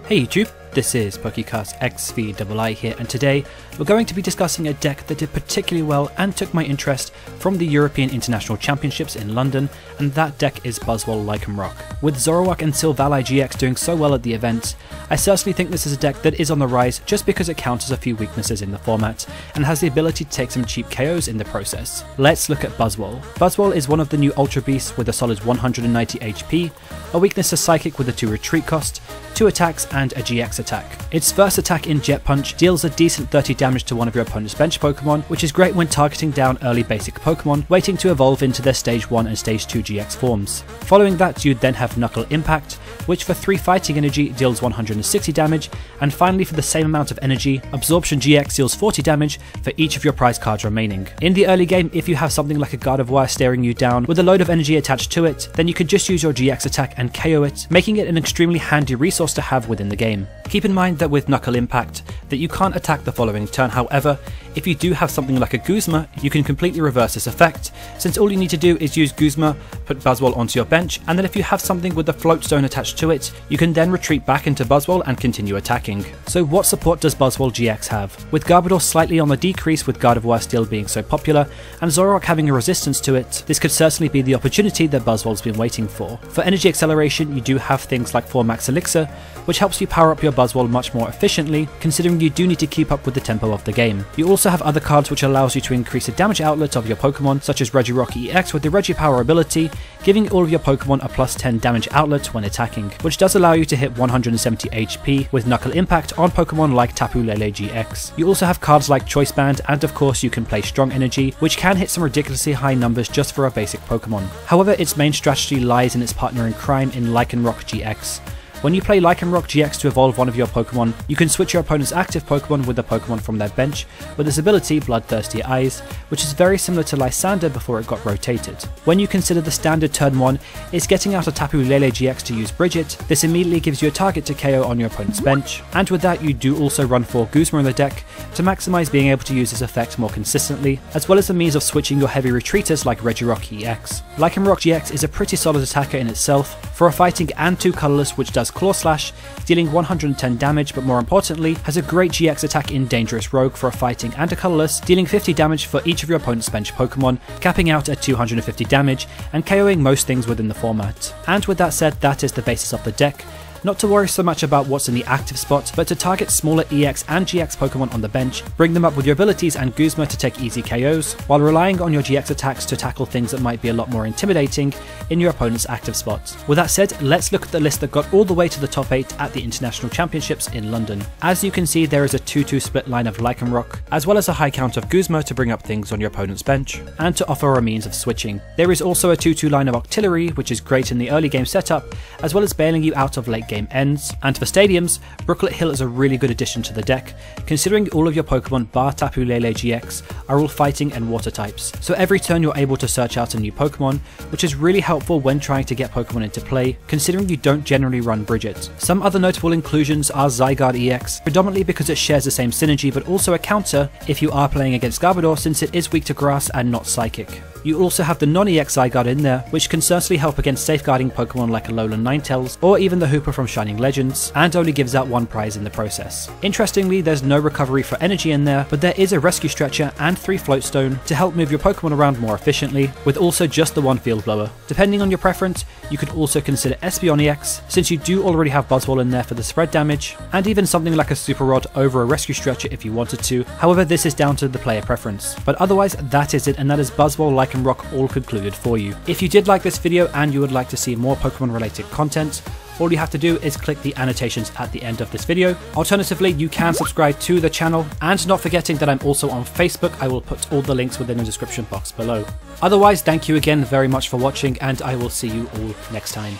Hey YouTube, this is PokéCastXVll here, and today we're going to be discussing a deck that did particularly well and took my interest from the European International Championships in London, and that deck is Buzzwole-Lycanroc. With Zoroark and Buzzwole-GX doing so well at the event, I certainly think this is a deck that is on the rise just because it counters a few weaknesses in the format and has the ability to take some cheap KOs in the process. Let's look at Buzzwole. Buzzwole is one of the new Ultra Beasts with a solid 190 HP, a weakness to Psychic with a 2 retreat cost, 2 attacks and a GX attack. Its first attack in Jet Punch deals a decent 30 damage to one of your opponent's bench Pokemon, which is great when targeting down early basic Pokemon waiting to evolve into their Stage 1 and Stage 2 GX forms. Following that, you'd then have Knuckle Impact, which for 3 fighting energy deals 160 damage, and finally for the same amount of energy, Absorption GX deals 40 damage for each of your prize cards remaining. In the early game, if you have something like a Gardevoir staring you down with a load of energy attached to it, then you could just use your GX attack and KO it, making it an extremely handy resource to have within the game. Keep in mind that with Knuckle Impact, that you can't attack the following turn. However, if you do have something like a Guzma, you can completely reverse this effect, since all you need to do is use Guzma, put Buzzwole onto your bench, and then if you have something with the Float Stone attached to it, you can then retreat back into Buzzwole and continue attacking. So what support does Buzzwole-GX have? With Garbodor slightly on the decrease with Gardevoir still being so popular, and Zoroark having a resistance to it, this could certainly be the opportunity that Buzzwole's been waiting for. For energy acceleration, you do have things like 4 Max Elixir, which helps you power up your Buzzwole much more efficiently, considering you do need to keep up with the tempo of the game. You also have other cards which allows you to increase the damage outlet of your Pokemon, such as Lycanroc-GX with the Regipower ability, giving all of your Pokemon a plus 10 damage outlet when attacking, which does allow you to hit 170 HP with Knuckle Impact on Pokemon like Lycanroc-GX. You also have cards like Choice Band, and of course you can play Strong Energy, which can hit some ridiculously high numbers just for a basic Pokemon. However, its main strategy lies in its partner in crime in Lycanroc-GX. When you play Lycanroc-GX to evolve one of your Pokemon, you can switch your opponent's active Pokemon with a Pokemon from their bench with its ability Bloodthirsty Eyes, which is very similar to Lysander before it got rotated. When you consider the standard turn 1 is getting out a Lycanroc-GX to use Bridget, this immediately gives you a target to KO on your opponent's bench, and with that you do also run 4 Guzma in the deck to maximise being able to use this effect more consistently, as well as the means of switching your heavy retreaters like Regirock-EX. Lycanroc-GX is a pretty solid attacker in itself, for a fighting and 2 colourless, which does Claw Slash, dealing 110 damage, but more importantly has a great GX attack in Dangerous Rogue for a fighting and a colourless, dealing 50 damage for each of your opponent's bench Pokemon, capping out at 250 damage and KOing most things within the format. And with that said, that is the basis of the deck. Not to worry so much about what's in the active spot, but to target smaller EX and GX Pokemon on the bench, bring them up with your abilities and Guzma to take easy KOs, while relying on your GX attacks to tackle things that might be a lot more intimidating in your opponent's active spot. With that said, let's look at the list that got all the way to the top 8 at the International Championships in London. As you can see, there is a 2-2 split line of Lycanroc, as well as a high count of Guzma to bring up things on your opponent's bench, and to offer a means of switching. There is also a 2-2 line of Octillery, which is great in the early game setup, as well as bailing you out of late game ends. And for stadiums, Brooklet Hill is a really good addition to the deck, considering all of your Pokemon bar Lycanroc-GX are all fighting and water types, so every turn you're able to search out a new Pokemon, which is really helpful when trying to get Pokemon into play, considering you don't generally run Bridget. Some other notable inclusions are Zygarde-EX, predominantly because it shares the same synergy, but also a counter if you are playing against Garbodor, since it is weak to Grass and not Psychic. You also have the non-EX Zygarde in there, which can certainly help against safeguarding Pokemon like Alolan Ninetales, or even the Hooper from Shining Legends, and only gives out 1 prize in the process. Interestingly, there's no recovery for energy in there, but there is a Rescue Stretcher and 3 Float Stone to help move your Pokemon around more efficiently, with also just the 1 Field Blower. Depending on your preference, you could also consider Espeon-EX, since you do already have Buzzwole in there for the spread damage, and even something like a Super Rod over a Rescue Stretcher if you wanted to. However, this is down to the player preference. But otherwise, that is it, and that is Buzzwole-Lycanroc all concluded for you. If you did like this video and you would like to see more Pokemon related content, all you have to do is click the annotations at the end of this video. Alternatively, you can subscribe to the channel, and not forgetting that I'm also on Facebook. I will put all the links within the description box below. Otherwise, thank you again very much for watching, and I will see you all next time.